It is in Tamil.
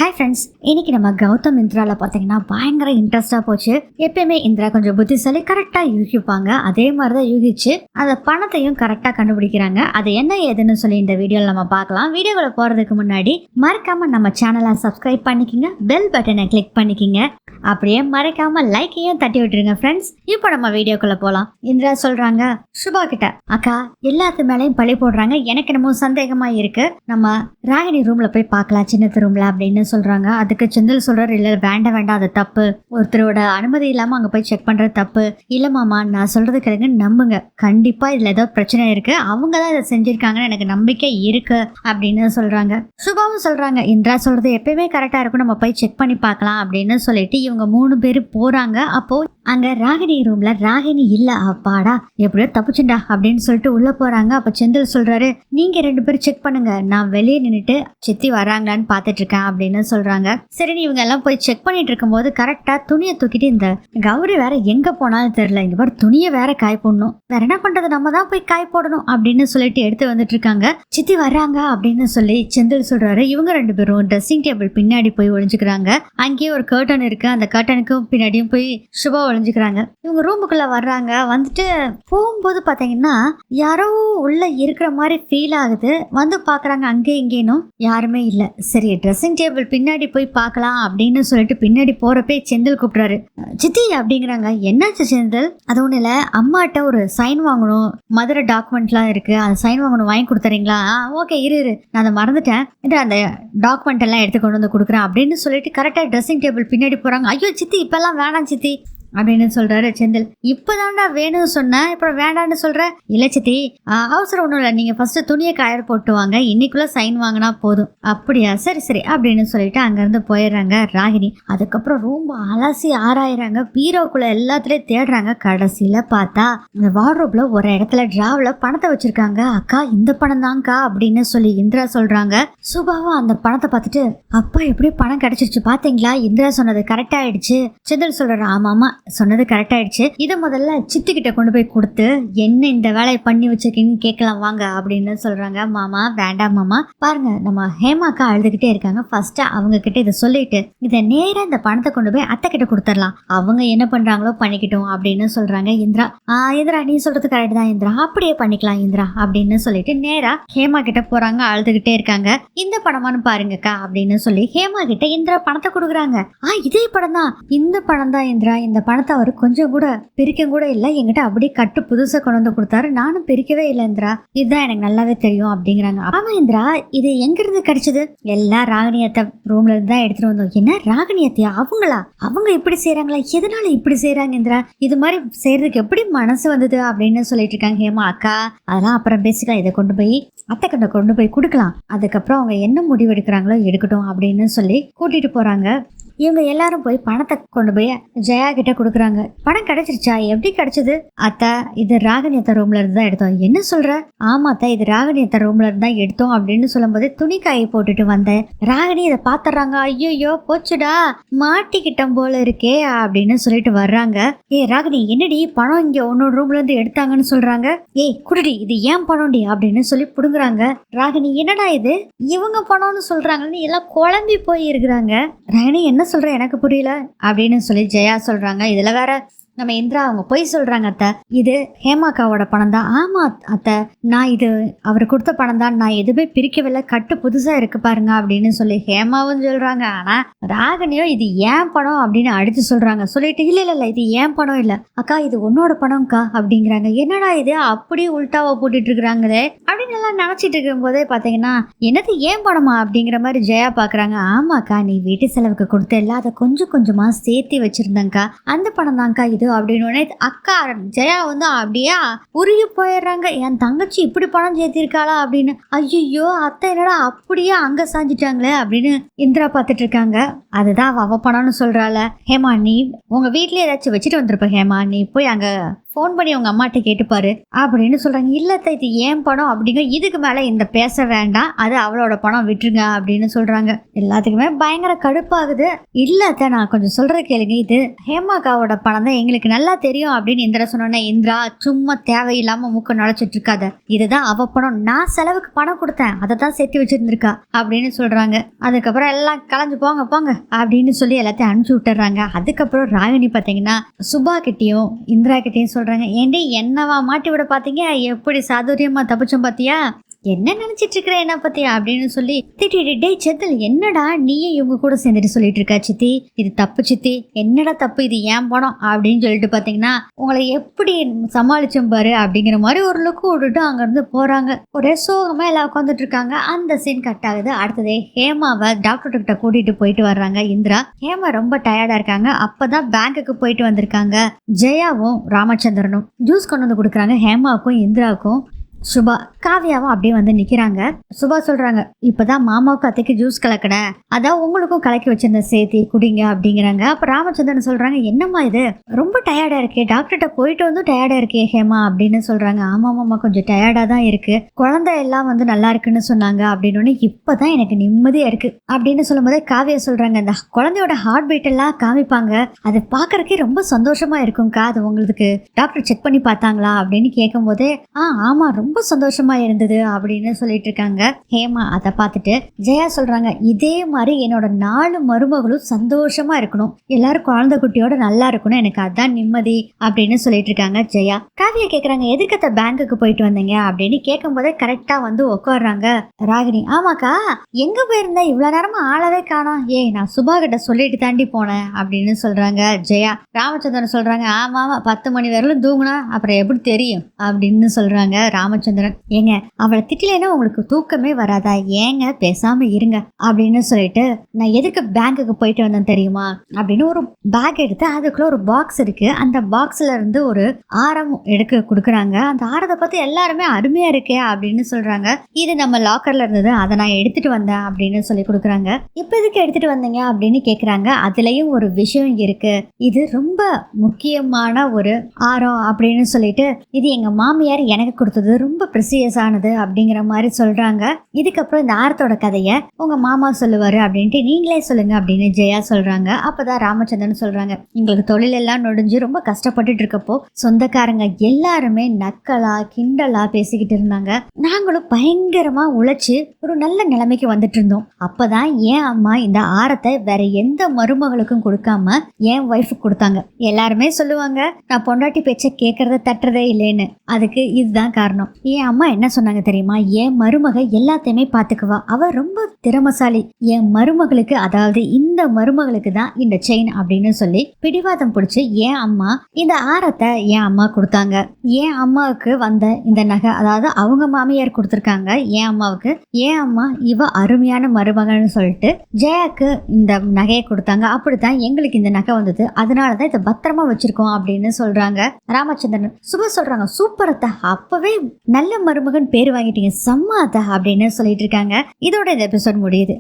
ஹாய் ஃப்ரெண்ட்ஸ், இன்னைக்கு நம்ம கௌதம் இந்திராவில் பார்த்தீங்கன்னா பயங்கர இன்ட்ரெஸ்டாக போச்சு. எப்பயுமே இந்திரா கொஞ்சம் புத்திசாலி, கரெக்டாக யூகிப்பாங்க. அதே மாதிரி தான் யூகிச்சு அந்த பணத்தையும் கரெக்டாக கண்டுபிடிக்கிறாங்க. அது என்ன ஏதுன்னு சொல்லி இந்த வீடியோவில் நம்ம பார்க்கலாம். வீடியோவில் போகிறதுக்கு முன்னாடி மறக்காம நம்ம சேனலை சப்ஸ்கிரைப் பண்ணிக்கிங்க, பெல் பட்டனை கிளிக் பண்ணிக்கிங்க, அப்படியே மறக்காம லைக்கையும் தட்டி விட்டுருங்க ஃப்ரெண்ட்ஸ். இப்போ நம்ம வீடியோக்குள்ள போகலாம். இந்திரா சொல்றாங்க சுபா கிட்ட, அக்கா எல்லாத்து மேலேயும் பழி போடுறாங்க, எனக்கு என்னமோ சந்தேகமா இருக்கு, நம்ம ராகினி ரூம்ல போய் பார்க்கலாம், சின்னத்து ரூம்ல அப்படின்னு சொல்றாங்க. அதுக்கு செந்தில் சொல்றாரு, இல்ல வேண்டாம் வேண்டாம், அது தப்பு, ஒருத்தரோட அனுமதி இல்லாம அங்க போய் செக் பண்றது தப்பு. இல்ல மாமா, நான் சொல்றது கேளுங்க, நம்புங்க, கண்டிப்பா இதுல ஏதோ பிரச்சனை இருக்கு, அவங்க தான் இதை செஞ்சிருக்காங்கன்னு எனக்கு நம்பிக்கை இருக்கு அப்படின்னு சொல்றாங்க. சுபாவும் சொல்றாங்க, இந்திரா சொல்றது எப்பயுமே கரெக்டா இருக்கும், நம்ம போய் செக் பண்ணி பார்க்கலாம் அப்படின்னு சொல்லிட்டு இவங்க 3 பேரும் போறாங்க. அப்போ அங்க ராகினி ரூம்ல ராகினி இல்ல. அப்பாடா, எப்படியோ தப்புச்சுண்டா அப்படின்னு சொல்லிட்டு உள்ள போறாங்க. அப்ப செந்தில் சொல்றாரு, நீங்க 2 பேரும் செக் பண்ணுங்க, நான் வெளியே நின்னுட்டு சித்தி வராங்களான்னு பாத்துட்டு இருக்கேன் அப்படின்னு சொல்றாங்க. சரி, இவங்க எல்லாம் போய் செக் பண்ணிட்டு இருக்கும் போது கரெக்டா துணியை தூக்கிட்டு, இந்த கௌரி வேற எங்க போனாலும் தெரியல, இந்த மாதிரி துணியை வேற காய போடணும், வேற என்ன பண்றது, நம்ம தான் போய் காய போடணும் அப்படின்னு சொல்லிட்டு எடுத்து வந்துட்டு இருக்காங்க. சித்தி வர்றாங்க அப்படின்னு சொல்லி செந்தில் சொல்றாரு. இவங்க 2 பேரும் ட்ரெஸ்ஸிங் டேபிள் பின்னாடி போய் ஒளிஞ்சுக்கிறாங்க. அங்கேயே ஒரு கர்டன் இருக்கு, அந்த கர்டனுக்கும் பின்னாடியும் போய் சுபா ஒளிஞ்சுக்கிறாங்க. இவங்க ரூமுக்குள்ள வர்றாங்க. வந்துட்டு போகும்போது பாத்தீங்கன்னா யாரோ உள்ள இருக்கிற மாதிரி ஃபீல் ஆகுது. வந்து பாக்குறாங்க, அங்கே இங்கேனும் யாருமே இல்ல. சரி, ட்ரெஸ்ஸிங் டேபிள் பின்னாடி போய் பார்க்கலாம் அப்படின்னு சொல்லிட்டு பின்னாடி போறப்பே செந்தில் கூப்பிடுறாரு. சித்தி அப்படிங்கிறாங்க. என்னாச்சு செந்தில்? அது ஒண்ணு இல்ல, அம்மாட்ட ஒரு சைன் வாங்கணும், மதுரை டாக்குமெண்ட்லாம் இருக்கு, அந்த சைன் வாங்கணும், வாங்கி கொடுத்துறீங்களா? ஓகே, இரு நான் அதை மறந்துட்டேன், அந்த டாக்குமெண்ட் எல்லாம் எடுத்து கொண்டு வந்து கொடுக்குறேன் அப்படின்னு சொல்லிட்டு கரெக்டா ட்ரெஸ்ஸிங் டேபிள் பின்னாடி போறாங்க. ஐயோ சித்தி, இப்பெல்லாம் வேணாம் சித்தி அப்படின்னு சொல்றாரு செந்தில். இப்பதான்டா வேணும்னு சொன்னேன், இப்ப வேண்டான்னு சொல்ற? இல்ல சித்தி, அவசரம் ஒண்ணும் இல்ல, நீங்க ஃபர்ஸ்ட் துணியை காய போட்டு வாங்க, இன்னைக்குள்ள சைன் வாங்கினா போதும். அப்படியா, சரி சரி அப்படின்னு சொல்லிட்டு அங்க இருந்து போயிடுறாங்க ராகினி. அதுக்கப்புறம் ரொம்ப அலசி ஆராயிறாங்க, பீரோக்குள்ள எல்லாத்துலயும் தேடுறாங்க. கடைசியில பார்த்தா இந்த வார்ட்ரோப்ல ஒரு இடத்துல டிராவ்ல பணத்தை வச்சிருக்காங்க. அக்கா, இந்த பணம் தான்க்கா அப்படின்னு சொல்லி இந்திரா சொல்றாங்க. சுபாவும் அந்த பணத்தை பார்த்துட்டு, அப்பா எப்படி பணம் கிடைச்சிருச்சு பாத்தீங்களா, இந்திரா சொன்னது கரெக்ட் ஆயிடுச்சு. செந்தில் சொல்றாரு, ஆமாமா சொன்னது கரெக்ட் ஆயிடுச்சு, இதை முதல்ல சித்தி கிட்ட கொண்டு போய் கொடுத்து என்ன இந்த வேலையை பண்ணி வச்சிருக்கீங்கன்னு கேட்கலாம் வாங்க அப்படின்னு சொல்றாங்க. மாமா வேண்டாம் மாமா, பாருங்க நம்ம ஹேமாக்கா அழுதுகிட்டே இருக்காங்க, ஃபர்ஸ்ட் அவங்க கிட்ட இதை சொல்லிட்டு இதை நேரா இந்த பணத்தை கொண்டு போய் அத்தை கிட்ட கொடுத்துடலாம், அவங்க என்ன பண்றாங்களோ பண்ணிக்கிட்டோம் அப்படின்னு சொல்றாங்க. இந்திரா, இந்திரா நீ சொல்றது கரெக்ட் தான் இந்திரா, அப்படியே பண்ணிக்கலாம் இந்திரா அப்படின்னு சொல்லிட்டு நேரா ஹேமா கிட்ட போறாங்க. அழுதுகிட்டே இருக்காங்க. இந்த பணமானு பாருங்கக்கா அப்படின்னு சொல்லி ஹேமா கிட்ட இந்திரா பணத்தை கொடுக்குறாங்க. இதே படம் தான், இந்த பணம் தான் இந்திரா, இந்த பணத்தை அவர் கொஞ்சம் கூட பிரிக்க கூட இல்லை, என்கிட்ட அப்படியே கட்டு புதுசா கொண்டு வந்து கொடுத்தாரு, நானும் பிரிக்கவே இல்லை இந்திரா, இதுதான் எனக்கு நல்லாவே தெரியும் அப்படிங்கிறாங்க. ஆமா இந்திரா, இது எங்க இருந்து கிடைச்சது? எல்லாம் ராகினியத்தை ரூம்ல இருந்து தான் எடுத்துட்டு வந்தோம். என்ன ராகினியத்தையா? அவங்களா? அவங்க இப்படி செய்யறாங்களா? எதனால இப்படி செய்யறாங்க இந்திரா? இது மாதிரி செய்யறதுக்கு எப்படி மனசு வந்தது அப்படின்னு சொல்லிட்டு இருக்காங்க ஹேமா. அக்கா, அதெல்லாம் அப்புறம் பேசிக்கலாம், இதை கொண்டு போய் அத்தை கிட்ட கொண்டு போய் கொடுக்கலாம், அதுக்கப்புறம் அவங்க என்ன முடிவு எடுக்கிறாங்களோ எடுக்கட்டும் அப்படின்னு சொல்லி கூட்டிட்டு போறாங்க. இவங்க எல்லாரும் போய் பணத்தை கொண்டு போய் ஜெயா கிட்ட கொடுக்குறாங்க. பணம் கிடைச்சிருச்சா? எப்படி கிடைச்சது? அத்தை, இது ராகினியத்த ரூம்ல இருந்து தான் எடுத்தோம். என்ன சொல்ற? ஆமா அத்தை, இது ராகினியத்த ரூம்ல இருந்து தான் எடுத்தோம் அப்படின்னு சொல்லும் போது துணி காய போட்டுட்டு வந்தேன். ராகினி இதை பாத்துறாங்க. ஐயோ போச்சுடா, மாட்டிக்கிட்டம் போல இருக்கே அப்படின்னு சொல்லிட்டு வர்றாங்க. ராகினி, என்னடி பணம் இங்க உன்னோட ரூம்ல இருந்து எடுத்தாங்கன்னு சொல்றாங்க. குடுடி, இது ஏன் பணம்டி அப்படின்னு சொல்லி புடுங்குறாங்க. ராகினி, என்னடா இது, இவங்க பணம்னு சொல்றாங்கன்னு எல்லாம் குழம்பி போய் இருக்கிறாங்க. ராகினி, என்ன சொல்ற, எனக்கு புரியல அப்படின்னு சொல்லி ஜெயா சொல்றாங்க. இதுல வேற நம்ம இந்திரா அவங்க போய் சொல்றாங்க. அத்தை, இது ஹேமாக்காவோட பணம் தான். ஆமா அத்தை, நான் இது அவர் கொடுத்த பணம் தான், நான் எதுவுமே பிரிக்கவில்லை, கட்டு புதுசா இருக்கு பாருங்க அப்படின்னு சொல்லி ஹேமாவும் சொல்றாங்க. ஆனா ராகினியோ இது ஏன் பணம் அப்படின்னு அடிச்சு சொல்றாங்க. சொல்லிட்டு இல்ல இது ஏன் பணம் இல்ல அக்கா, இது உன்னோட பணம்க்கா அப்படிங்கிறாங்க. என்னடா இது, அப்படியே உள்டாவா போட்டுட்டு இருக்கிறாங்களே அப்படின்னு எல்லாம் நினைச்சிட்டு இருக்கும் போதே பாத்தீங்கன்னா, என்னது ஏன் பணமா அப்படிங்கிற மாதிரி ஜெயா பாக்குறாங்க. ஆமாக்கா, நீ வீட்டு செலவுக்கு கொடுத்த இல்ல, அதை கொஞ்சம் கொஞ்சமா சேர்த்து வச்சிருந்தேங்க்கா, அந்த பணம் தான்க்கா இது அப்படின்னு அக்கா ஜெயா வந்து அப்படியே உருகி போயிடுறாங்க. என் தங்கச்சி இப்படி பணம் சேர்த்திருக்காளா அப்படின்னு. ஐயோ அத்தை, என்னடா அப்படியே அங்க சாஞ்சிட்டாங்களே அப்படின்னு இந்திரா பார்த்துட்டு இருக்காங்க. அதுதான் அவ பணம்னு சொல்றாள். ஹேமா, நீ உங்க வீட்லயே ஏதாச்சும் வச்சுட்டு வந்திருப்ப ஹேமா, நீ போய் அங்க ஃபோன் பண்ணி உங்க அம்மாட்ட கேட்டுப்பாரு அப்படின்னு சொல்றாங்க. இல்ல அத்தை, இது ஏன் பணம் அப்படிங்க, இதுக்கு மேல இந்த பேச வேண்டாம், அது அவளோட பணம், விட்டுருங்க அப்படின்னு சொல்றாங்க. எல்லாத்துக்குமே பயங்கர கடுப்பாகுது. இல்ல அத்தை, நான் கொஞ்சம் சொல்ற கேளுங்க, இது ஹேமாக்காவோட பணம் தான், எங்களுக்கு நல்லா தெரியும் அப்படின்னு இந்திரா சொன்னோன்னே, இந்திரா சும்மா தேவையில்லாம மூக்க நுழைச்சிட்டு இருக்காத, இதுதான் அவ பணம், நான் செலவுக்கு பணம் கொடுத்தேன், அதை தான் சேர்த்து வச்சிருந்திருக்கா அப்படின்னு சொல்றாங்க. அதுக்கப்புறம் எல்லாம் கலைஞ்சு போங்க போங்க அப்படின்னு சொல்லி எல்லாத்தையும் அனுப்பிச்சு விட்டுறாங்க. அதுக்கப்புறம் ராகினி பார்த்தீங்கன்னா சுபா கிட்டேயும் இந்திரா கிட்டேயும் சொல்றாங்க, ஏண்டி என்னவா மாட்டி விட பார்த்தீங்க, எப்படி சாதுரியமா தப்பிச்சோம் பார்த்தியா, என்ன நினைச்சிட்டு இருக்கிற என்ன பத்தியா அப்படின்னு சொல்லி திட்டிட்டு, டே செந்தில், என்னடா நீயே இவங்க கூட சேர்ந்துட்டு சொல்லிட்டு இருக்கா சித்தி, இது தப்பு சித்தி, என்னடா தப்பு, இது ஏன் பணம் அப்படின்னு சொல்லிட்டு பாத்தீங்கன்னா உங்களை எப்படி சமாளிச்சோம் பாரு அப்படிங்கிற மாதிரி ஒரு லுக்கு விட்டுட்டு அங்க இருந்து போறாங்க. ஒரே சோகமா எல்லாம் உட்காந்துட்டு இருக்காங்க. அந்த சீன் கட் ஆகுது. அடுத்ததே ஹேமாவை டாக்டர் கிட்ட கூட்டிட்டு போயிட்டு வர்றாங்க இந்திரா. ஹேமா ரொம்ப டயர்டா இருக்காங்க. அப்பதான் பேங்குக்கு போயிட்டு வந்திருக்காங்க. ஜெயாவும் ராமச்சந்திரனும் ஜூஸ் கொண்டு வந்து கொடுக்குறாங்க ஹேமாவுக்கும் இந்திராவுக்கும். சுபா காவியாவும் அப்படியே வந்து நிக்கிறாங்க. சுபா சொல்றாங்க, இப்பதான் மாமாவுக்கு அத்தைக்கு ஜூஸ் கலக்கினேன், அதான் உங்களுக்கும் கலக்கி வச்சிருந்த சேர்த்தி குடிங்க அப்படிங்கிறாங்க. அப்ப ராமச்சந்திரன் சொல்றாங்க, என்னம்மா இது ரொம்ப டயர்டா இருக்கே, டாக்டர்கிட்ட போயிட்டு வந்து டயர்டா இருக்கே ஹேமா அப்படின்னு சொல்றாங்க. ஆமாமாம்மா, கொஞ்சம் டயர்டா தான் இருக்கு, குழந்தை எல்லாம் வந்து நல்லா இருக்குன்னு சொன்னாங்க அப்படின்னு, இப்பதான் எனக்கு நிம்மதியா இருக்கு அப்படின்னு சொல்லும் போதே காவியா சொல்றாங்க, இந்த குழந்தையோட ஹார்ட் பீட் எல்லாம் காமிப்பாங்க, அது பாக்குறதுக்கே ரொம்ப சந்தோஷமா இருக்கும்க்கா, அது உங்களுக்கு டாக்டர் செக் பண்ணி பார்த்தாங்களா அப்படின்னு கேட்கும் போதே, ஆமா ரொம்ப சந்தோஷமா இருந்தது அப்படின்னு சொல்லிட்டு இருக்காங்க. ஹேமா அதை பார்த்துட்டு ஜெயா சொல்றாங்க, இதே மாதிரி என்னோட 4 மருமகளும் சந்தோஷமா இருக்கணும், எல்லாரும் குழந்தை குட்டியோட நல்லா இருக்கணும், எனக்கு அதான் நிம்மதி அப்படின்னு சொல்லிட்டு இருக்காங்க ஜெயா. காவியா கேக்குறாங்க, எதுக்கத்த பேங்குக்கு போயிட்டு வந்தீங்க அப்படின்னு கேட்கும் போதே கரெக்டா வந்து உட்காடுறாங்க ராகினி. ஆமாக்கா, எங்க போயிருந்தேன், இவ்வளவு நேரமா ஆளவே காணோம், நான் சுபா கிட்ட சொல்லிட்டு தாண்டி போனேன் அப்படின்னு சொல்றாங்க ஜெயா. ராமச்சந்திரன் சொல்றாங்க, ஆமா 10 மணி வரலும் தூங்குனா அப்புறம் எப்படி தெரியும் அப்படின்னு சொல்றாங்க ராமச்சந்திரன். ஏங்க, அவளை திட்டலைன்னா உங்களுக்கு தூக்கமே வராதா, ஏங்க பேசாம இருங்க அப்படின்னு சொல்லிட்டு, நான் எதுக்கு பேங்குக்கு போயிட்டு வந்தேன் தெரியுமா அப்படின்னு ஒரு பேக் எடுத்து அதுக்குள்ள ஒரு பாக்ஸ் இருக்கு, அந்த பாக்ஸ்ல இருந்து ஒரு ஆரம் எடுக்க கொடுக்குறாங்க. அந்த ஆரத்தை பார்த்து எல்லாருமே அருமையா இருக்கே அப்படின்னு சொல்றாங்க. இது நம்ம லாக்கர்ல இருந்தது, அதை நான் எடுத்துட்டு வந்தேன் அப்படின்னு சொல்லி கொடுக்குறாங்க. இப்ப எதுக்கு எடுத்துட்டு வந்தீங்க அப்படின்னு கேக்குறாங்க. அதுலயும் ஒரு விஷயம் இருக்கு, இது ரொம்ப முக்கியமான ஒரு ஆரம் அப்படின்னு சொல்லிட்டு, இது எங்க மாமியார் எனக்கு கொடுத்தது, ரொம்ப ப்ரெசியஸ் ஆனது அப்படிங்கிற மாதிரி சொல்றாங்க. இதுக்கப்புறம் இந்த ஆரத்தோட கதையை உங்க மாமா சொல்லுவாரு அப்படின்ட்டு நீங்களே சொல்லுங்க அப்படின்னு ஜெயா சொல்றாங்க. அப்பதான் ராமச்சந்திரன் சொல்றாங்க, எங்களுக்கு தொழில் எல்லாம் நொடிஞ்சு ரொம்ப கஷ்டப்பட்டுட்டு இருக்கப்போ சொந்தக்காரங்க எல்லாருமே நக்கலா கிண்டலா பேசிக்கிட்டு இருந்தாங்க, நாங்களும் பயங்கரமா உழைச்சு ஒரு நல்ல நிலைமைக்கு வந்துட்டு இருந்தோம். அப்பதான் என் அம்மா இந்த ஆரத்தை வேற எந்த மருமகளுக்கும் கொடுக்காம என் ஒய்ஃபுக்கு கொடுத்தாங்க. எல்லாருமே சொல்லுவாங்க, நான் பொண்டாட்டி பேச்சை கேட்கறத தட்டுறதே இல்லைன்னு, அதுக்கு இதுதான் காரணம். என் அம்மா என்ன சொன்னாங்க தெரியுமா, என் மருமக எல்லாத்தையுமே பாத்துக்குவா, அவ ரொம்ப திறமசாலி, என் மருமகளுக்கு, அதாவது இந்த மருமகளுக்கு தான் இந்த செயின் அப்படின்னு சொல்லி பிடிவாதம் பிடிச்சு என் அம்மா இந்த ஆரத்தை என் அம்மா கொடுத்தாங்க. என் அம்மாவுக்கு வந்த இந்த நகை, அதாவது அவங்க மாமியார் கொடுத்துருக்காங்க என் அம்மாவுக்கு, என் அம்மா இவ அருமையான மருமகன்னு சொல்லிட்டு ஜெயாக்கு இந்த நகையை கொடுத்தாங்க. அப்படித்தான் எங்களுக்கு இந்த நகை வந்தது, அதனாலதான் இதை பத்திரமா வச்சிருக்கோம் அப்படின்னு சொல்றாங்க ராமச்சந்திரன். சுபா சொல்றாங்க, சூப்பர் அத்தா, அப்பவே நல்ல மருமகன் பேர் வாங்கிட்டீங்க, செம்ம அத்தா அப்படின்னு சொல்லிட்டு இருக்காங்க. இதோட இந்த எபிசோட் முடியுது.